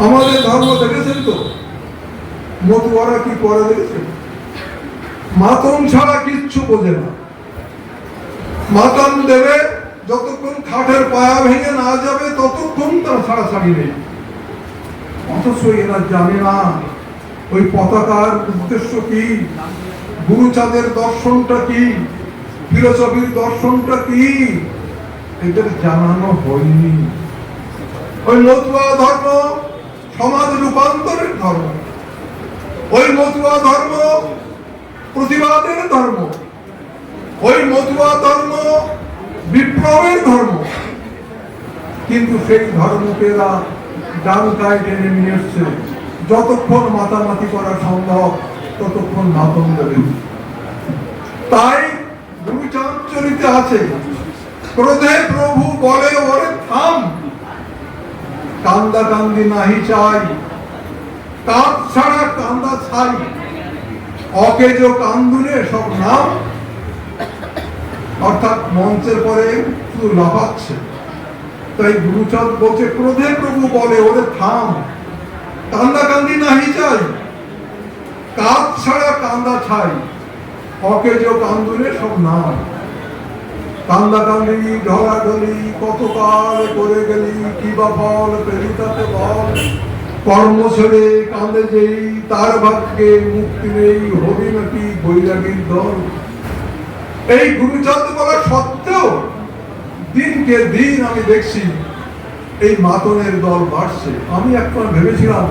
আমাদের ধর্ম দেখেছেন তো, মতুয়ারা কি করে দেখেছেন? মাতন ছাড়া কিচ্ছু বোঝে না। মাতন দেবে, যতক্ষণ খাটের পায়া ভেঙে না যাবে ততক্ষণ তার ছাড়াছাড়ি নেই। অথচ এরা জানে না ওই পতাকার উদ্দেশ্য কি, গুরুচাঁদের দর্শনটা কি, ফিলোসফির দর্শনটা কি, এদের জানানো হয়নি। ওই মতুয়া ধর্ম সমাজ রূপান্তরের ধর্ম, ওই মতুয়া ধর্ম প্রতিবাদের ধর্ম, ওই মতুয়া ধর্ম বিপ্লবের ধর্ম। কিন্তু সেই ধর্মকে এরা ডানকায় টেনে নিয়ে এসছে। যতক্ষণ মাতামাতি করা সম্ভব ততক্ষণ মাতম দেবে। তাই গুরুচাঁদ চরিতে আছে, ক্রোধে প্রভু বলে ওরে থাম, কান্দা কান্দি নাহি চাই, কাঁদ ছাড়া কান্দা ছাই, অকেজ কান্দুনে সব নাম। অর্থাৎ মঞ্চের পরে শুধু লাফাচ্ছে। তাই গুরুচাঁদ বলছে, ক্রোধে প্রভু বলে ওরে থাম, কান্দা কান্দি নাহি চাই, কাঁদ ছাড়া কান্দা ছাই, অকেজ কান্দুনে সব নাম। কান্দা কান্দি ঢলাঢলি কতকাল করে গেলি, কি বা ফল পেলি তাতে বল, কর্ম ছেড়ে কান্দে যেই তার ভাগ্যে মুক্তি নেই, হবি নাকি বৈরাগীর দল। এই গুরুচাঁদ বলা সত্ত্বেও দিনকে দিন আমি দেখছি এই মাতনের দল বাড়ছে। আমি একবার ভেবেছিলাম